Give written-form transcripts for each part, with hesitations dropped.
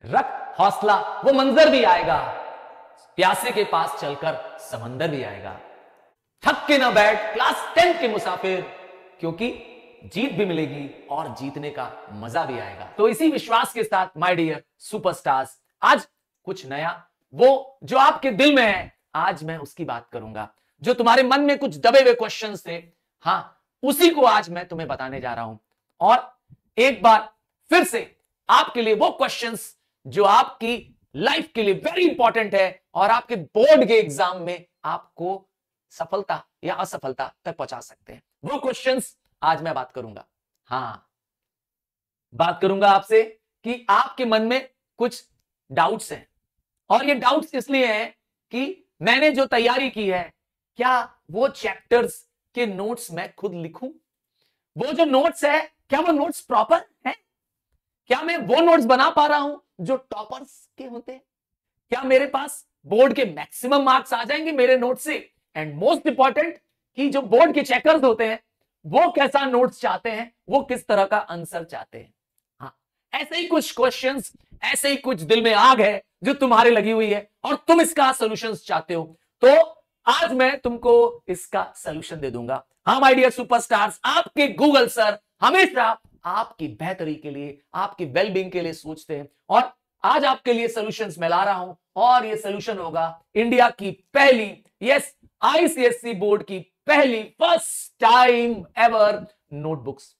रख हौसला, वो मंजर भी आएगा, प्यासे के पास चलकर समंदर भी आएगा। थक के ना बैठ क्लास 10 के मुसाफिर, क्योंकि जीत भी मिलेगी और जीतने का मजा भी आएगा। तो इसी विश्वास के साथ माय डियर सुपरस्टार्स, आज कुछ नया, वो जो आपके दिल में है, आज मैं उसकी बात करूंगा। जो तुम्हारे मन में कुछ दबे हुए क्वेश्चंस थे, हां, उसी को आज मैं तुम्हें बताने जा रहा हूं। और एक बार फिर से आपके लिए वो क्वेश्चंस जो आपकी लाइफ के लिए वेरी इंपॉर्टेंट है और आपके बोर्ड के एग्जाम में आपको सफलता या असफलता तक पहुंचा सकते हैं, वो क्वेश्चंस आज मैं बात करूंगा। हां, बात करूंगा आपसे कि आपके मन में कुछ डाउट्स हैं, और ये डाउट्स इसलिए हैं कि मैंने जो तैयारी की है, क्या वो चैप्टर्स के नोट्स मैं खुद लिखूं? वो जो नोट्स है, क्या वो नोट्स प्रॉपर हैं? क्या मैं वो नोट्स बना पा रहा हूं जो टॉपर्स के होते हैं? क्या मेरे पास बोर्ड के मैक्सिमम मार्क्स आ जाएंगे मेरे नोट से? एंड मोस्ट इंपॉर्टेंट कि जो बोर्ड के चेकर्स होते हैं, वो कैसा नोट्स चाहते हैं, वो किस तरह का आंसर चाहते हैं। हाँ, ऐसे ही कुछ क्वेश्चंस, ऐसे ही कुछ दिल में आग है जो तुम्हारे लगी हुई है और तुम इसका सॉल्यूशंस चाहते हो, तो आज मैं तुमको इसका सॉल्यूशन दे दूंगा। हाँ माय डियर सुपरस्टार्स, आपके गूगल सर हमेशा आपकी बेहतरी के लिए, आपकी वेलबींग के लिए सोचते हैं, और आज आपके लिए सॉल्यूशंस मैं ला रहा हूं, और ये सॉल्यूशन होगा इंडिया की पहली, यस, आईसीएसई बोर्ड की पहली, फर्स्ट टाइम एवर नोटबुक्स।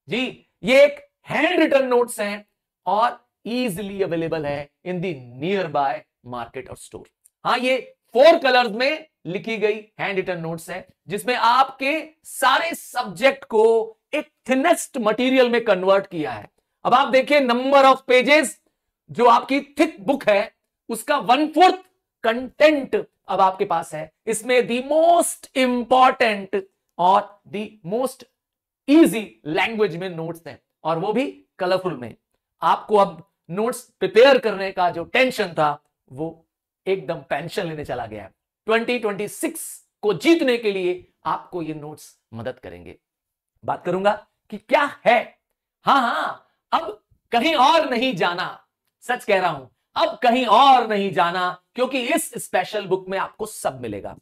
जी, ये एक हैंड रिटन नोट्स हैं और इजीली अवेलेबल है इन दी नियर बाय मार्केट और स्टोर। हाँ, ये 4 कलर्स में लिखी गई हैंड रिटन नोट्स है, जिसमें आपके सारे सब्जेक्ट को एक थिनेस्ट मटेरियल में कन्वर्ट किया है। अब आप देखिए, नंबर ऑफ पेजेस जो आपकी थिक बुक है, उसका 1/4 कंटेंट अब आपके पास है। इसमें दी मोस्ट इंपॉर्टेंट और दी मोस्ट इजी लैंग्वेज में नोट्स हैं, और वो भी कलरफुल में। आपको अब नोट्स प्रिपेयर करने का जो टेंशन था, वो एकदम पेंशन लेने चला गया है। 2026 को जीतने के लिए आपको ये नोट्स मदद करेंगे। बात करूंगा कि क्या है। हां, अब कहीं और नहीं जाना, सच कह रहा हूं, अब कहीं और नहीं जाना, क्योंकि इस स्पेशल बुक में आपको सब मिलेगा।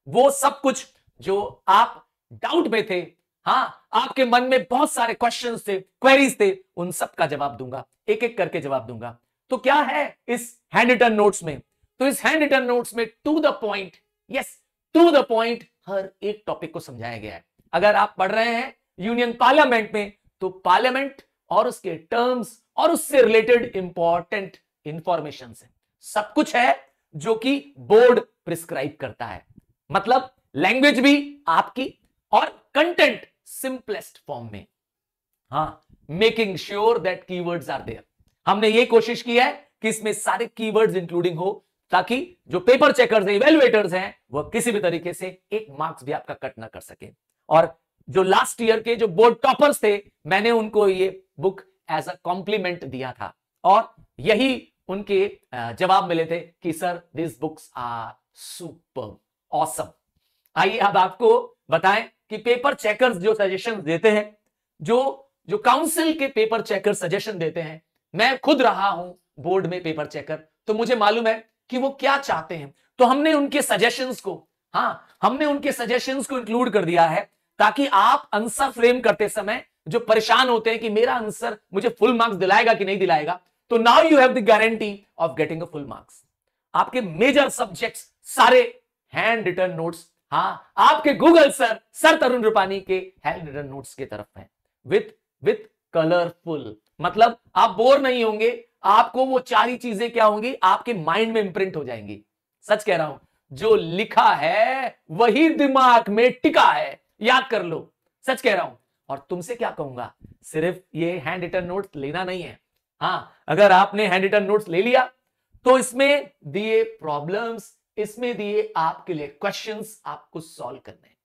वो सब कुछ जो आप डाउट में थे, हां, आपके मन में बहुत सारे क्वेश्चंस थे, क्वेरीज थे, उन सब का जवाब दूंगा, एक एक करके जवाब दूंगा। तो क्या है इस हैंड रिटन नोट्स में? तो इस हैंड रिटन नोट्स में to the point, yes, to the point हर एक टॉपिक को समझाया गया है। अगर आप पढ़ रहे हैं यूनियन पार्लियामेंट में, तो पार्लियामेंट और उसके टर्म्स और उससे रिलेटेड इंपॉर्टेंट इंफॉर्मेशन है, सब कुछ है जो कि बोर्ड प्रिस्क्राइब करता है। मतलब लैंग्वेज भी आपकी और कंटेंट सिंपलेस्ट फॉर्म में। हां, making sure that keywords are there. हमने ये कोशिश की है कि इसमें सारे कीवर्ड्स इंक्लूडिंग हो, ताकि जो पेपर चेकर्स हैं, इवैल्यूएटर्स हैं, वह किसी भी तरीके से एक मार्क्स भी आपका कट ना कर सके। और जो लास्ट ईयर के जो बोर्ड टॉपर्स थे, मैंने उनको ये बुक एज अ कॉम्प्लीमेंट दिया था, और यही उनके जवाब मिले थे कि sir this books are super awesome. आइए अब आपको बताएं कि पेपर चेकर्स जो सजेशन देते हैं, जो काउंसिल के पेपर चेकर सजेशन देते हैं, मैं खुद रहा हूं बोर्ड में पेपर चेकर, तो मुझे मालूम है कि वो क्या चाहते हैं। तो हमने उनके सजेशंस को, हमने उनके सजेशंस को इंक्लूड कर दिया है, ताकि आप आंसर फ्रेम करते समय जो परेशान होते हैं कि मेरा आंसर मुझे फुल मार्क्स दिलाएगा कि नहीं दिलाएगा, तो now you have the guarantee of getting a full marks. आपके मेजर सब्जेक्ट्स सारे हैंड रिटन नोट्स, आपके गूगल सर तरुण रूपानी के हैंड रिटन नोट्स की तरफ है, विथ कलरफुल। मतलब आप बोर नहीं होंगे, आपको वो 4 ही चीजें क्या होंगी, आपके माइंड में इंप्रिंट हो जाएंगी। सच कह रहा हूं, जो लिखा है वही दिमाग में टिका है, याद कर लो। सच कह रहा हूं। और तुमसे क्या कहूंगा, सिर्फ ये हैंड रिटन नोट्स लेना नहीं है। अगर आपने हैंड रिटन नोट्स ले लिया, तो इसमें दिए प्रॉब्लम्स, इसमें दिए आपके लिए क्वेश्चंस आपको सॉल्व करने हैं।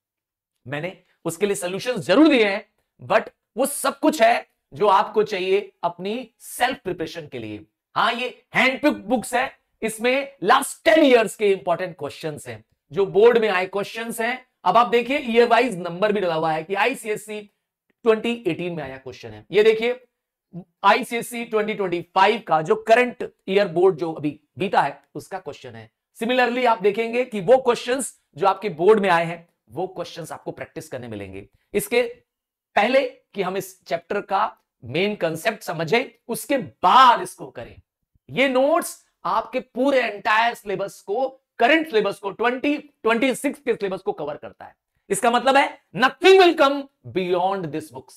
मैंने उसके लिए सॉल्यूशंस जरूर दिए हैं, बट वो सब कुछ है जो आपको चाहिए अपनी सेल्फ प्रिपरेशन के लिए। ये हैंडपिक बुक्स है, इसमें लास्ट 10 इयर्स के इंपॉर्टेंट क्वेश्चंस हैं, जो बोर्ड में आए क्वेश्चंस हैं। अब आप देखिए, ईयर वाइज नंबर भी डला हुआ है कि आईसीएसई 2018 में आया क्वेश्चन है। ये देखिए आईसीएसई 2025 का जो करंट ईयर बोर्ड जो अभी बीता है उसका क्वेश्चन है। सिमिलरली आप देखेंगे कि वो क्वेश्चंस जो आपके बोर्ड में आए हैं वो क्वेश्चंस आपको प्रैक्टिस करने मिलेंगे। इसके पहले कि हम इस चैप्टर का मेन कंसेप्ट समझें उसके बाद इसको करें, ये नोट्स आपके पूरे एंटायर सिलेबस को, करंट सिलेबस को, 2026 के सिलेबस को कवर करता है। इसका मतलब है nothing will come beyond this books,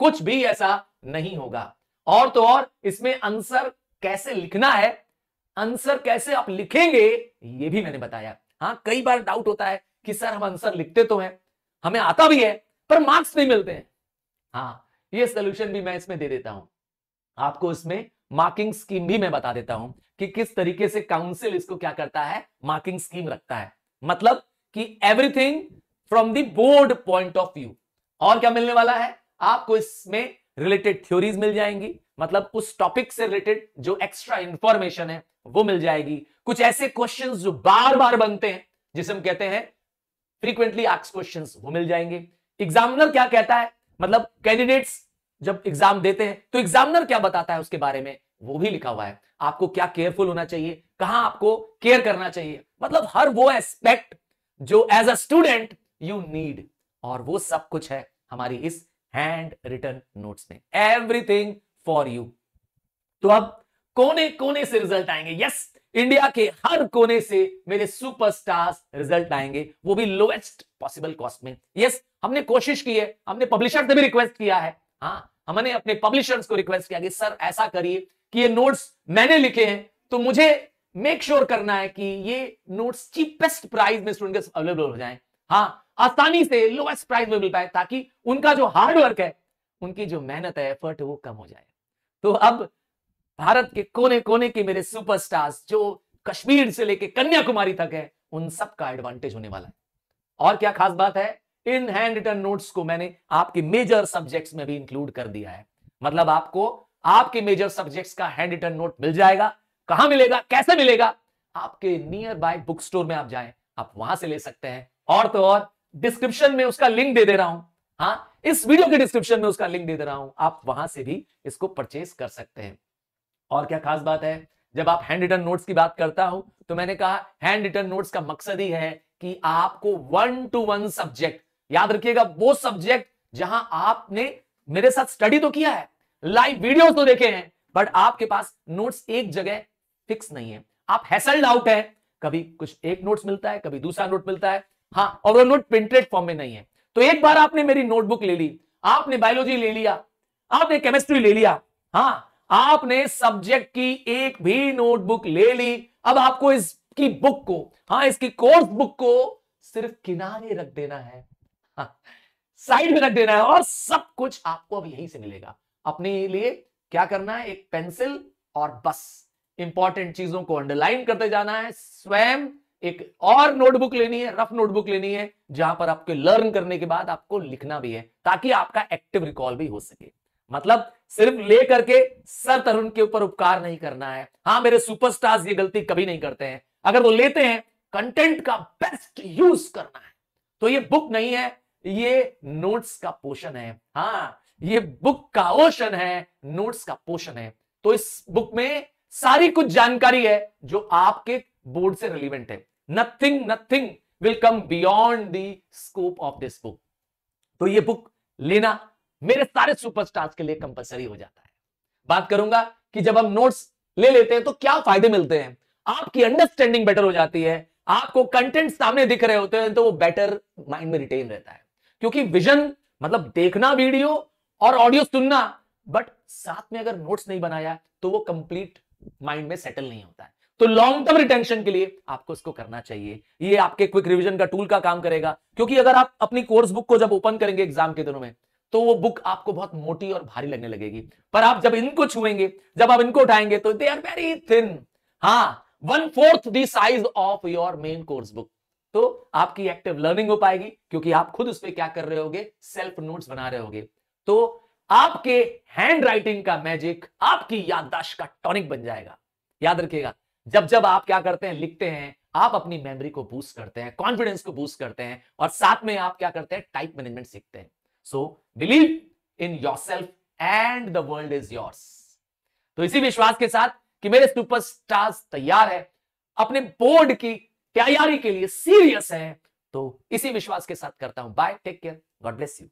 कुछ भी ऐसा नहीं होगा। और तो और इसमें आंसर कैसे लिखना है, आंसर कैसे आप लिखेंगे ये भी मैंने बताया। हां, कई बार डाउट होता है कि सर हम आंसर लिखते तो हैं, हमें आता भी है, पर मार्क्स नहीं मिलते हैं। हां, ये सोल्यूशन भी मैं इसमें दे देता हूं आपको। इसमें मार्किंग स्कीम भी मैं बता देता हूं कि किस तरीके से काउंसिल इसको क्या करता है, मार्किंग स्कीम रखता है। मतलब कि everything from the board point of view. और क्या मिलने वाला है आपको, इसमें रिलेटेड थ्योरीज मिल जाएंगी, मतलब उस टॉपिक से रिलेटेड जो एक्स्ट्रा इंफॉर्मेशन है वो मिल जाएगी। कुछ ऐसे क्वेश्चंस जो बार बार बनते हैं जिसे हम कहते हैं फ्रीक्वेंटली आस्क्ड क्वेश्चंस, वो मिल जाएंगे। एग्जामिनर क्या कहता है, मतलब कैंडिडेट्स जब एग्जाम देते हैं तो एग्जामिनर क्या बताता है उसके बारे में वो भी लिखा हुआ है। आपको क्या केयरफुल होना चाहिए, कहां आपको केयर करना चाहिए, मतलब हर वो एस्पेक्ट जो as a student you need, और वो सब कुछ है हमारी इस हैंड रिटन नोट्स में, एवरीथिंग फॉर यू। तो अब कोने कोने से रिजल्ट आएंगे। यस, इंडिया के हर कोने से मेरे सुपरस्टार्स रिजल्ट आएंगे, वो भी लोएस्ट पॉसिबल कॉस्ट में। यस, हमने कोशिश की है, हमने पब्लिशर से भी रिक्वेस्ट किया है। हाँ, हमने अपने पब्लिशर्स को रिक्वेस्ट किया कि सर ऐसा करिए कि ये नोट्स मैंने लिखे हैं तो मुझे मेक श्योर करना है कि ये नोट्स चीपेस्ट प्राइस में स्टूडेंट के अवेलेबल हो जाएं। हाँ, आसानी से लोएस्ट प्राइस में मिल पाए, ताकि उनका जो हार्ड वर्क है, उनकी जो मेहनत है, एफर्ट है, वो कम हो जाए। तो अब भारत के कोने कोने के मेरे सुपरस्टार्स जो कश्मीर से लेके कन्याकुमारी तक है, उन सब का एडवांटेज होने वाला है। और क्या खास बात है, इन हैंड रिटन नोट्स को मैंने आपके मेजर सब्जेक्ट्स में भी इंक्लूड कर दिया है। मतलब आपको आपके मेजर सब्जेक्ट्स का हैंड रिटन नोट मिल जाएगा। कहां मिलेगा, कैसे मिलेगा, आपके नियर बाय बुक स्टोर में आप जाएं, आप वहां से ले सकते हैं। और तो और डिस्क्रिप्शन में उसका लिंक दे दे रहा हूं। हाँ, इस वीडियो के डिस्क्रिप्शन में उसका लिंक दे दे रहा हूं, आप वहां से भी इसको परचेज कर सकते हैं। और क्या खास बात है, जब आप हैंड रिटन नोट्स की बात करता हूं तो मैंने कहा हैंड रिटन नोट्स का मकसद ही है कि आपको 1-to-1 सब्जेक्ट, याद रखिएगा वो सब्जेक्ट जहां आपने मेरे साथ स्टडी तो किया है, लाइव वीडियोस तो देखे हैं, बट आपके पास नोट्स एक जगह फिक्स नहीं है, आप हैसल्ड आउट है, कभी कुछ एक नोट्स मिलता है, कभी दूसरा नोट मिलता है। हाँ, और वो नोट प्रिंटेड फॉर्म में नहीं है। तो एक बार आपने मेरी नोटबुक ले ली, आपने बायोलॉजी ले लिया, आपने केमिस्ट्री ले लिया, हाँ, आपने सब्जेक्ट की एक भी नोटबुक ले ली, अब आपको इसकी बुक को, हाँ, इसकी कोर्स बुक को सिर्फ किनारे रख देना है, हाँ, साइड में रख देना है, और सब कुछ आपको अब यहीं से मिलेगा। अपने लिए क्या करना है, एक पेंसिल और बस इंपॉर्टेंट चीजों को अंडरलाइन करते जाना है। स्वयं एक और नोटबुक लेनी है, रफ नोटबुक लेनी है, जहां पर आपके लर्न करने के बाद आपको लिखना भी है, ताकि आपका एक्टिव रिकॉल भी हो सके। मतलब सिर्फ ले करके सर तरुण के ऊपर उपकार नहीं करना है। हाँ, मेरे सुपरस्टार्स ये गलती कभी नहीं करते हैं, अगर वो लेते हैं कंटेंट का बेस्ट यूज करना है। तो ये बुक नहीं है, ये नोट्स का पोर्शन है। हाँ, ये बुक का ओशन है, नोट्स का पोर्शन है। तो इस बुक में सारी कुछ जानकारी है जो आपके बोर्ड से रिलेवेंट है। Nothing will come beyond the scope of this book. तो ये बुक लेना मेरे सारे सुपरस्टार्स के लिए कंपलसरी हो जाता है। बात करूंगा कि जब हम नोट्स ले लेते हैं तो क्या फायदे मिलते हैं। आपकी अंडरस्टैंडिंग बेटर हो जाती है, आपको कंटेंट सामने दिख रहे होते हैं तो वो बेटर माइंड में रिटेन रहता है। क्योंकि विजन मतलब देखना वीडियो और ऑडियो सुनना, बट साथ में अगर नोट्स नहीं बनाया तो वो कंप्लीट माइंड में सेटल नहीं होता है। तो लॉन्ग टर्म रिटेंशन के लिए आपको इसको करना चाहिए। ये आपके क्विक रिवीजन का टूल का काम करेगा, क्योंकि अगर आप अपनी कोर्स बुक को जब ओपन करेंगे एग्जाम के दिनों में तो वो बुक आपको बहुत मोटी और भारी लगने लगेगी, पर आप जब इनको छुएंगे, जब आप इनको उठाएंगे तो दे आर वेरी थिन। हाँ, 1/4 the size of your main course book. तो आपकी एक्टिव लर्निंग हो पाएगी, क्योंकि आप खुद उस पर क्या कर रहे होगे, सेल्फ नोट्स बना रहे होगे। तो आपके हैंड राइटिंग का मैजिक आपकी याददाश्त का टॉनिक बन जाएगा। याद रखिएगा, जब जब आप क्या करते हैं, लिखते हैं, आप अपनी मेमोरी को बूस्ट करते हैं, कॉन्फिडेंस को बूस्ट करते हैं, और साथ में आप क्या करते हैं, टाइप मैनेजमेंट सीखते हैं। So believe in yourself and the world is yours. तो इसी विश्वास के साथ कि मेरे सुपरस्टार्स तैयार है, अपने बोर्ड की तैयारी के लिए सीरियस है, तो इसी विश्वास के साथ करता हूं bye, take care, God bless you.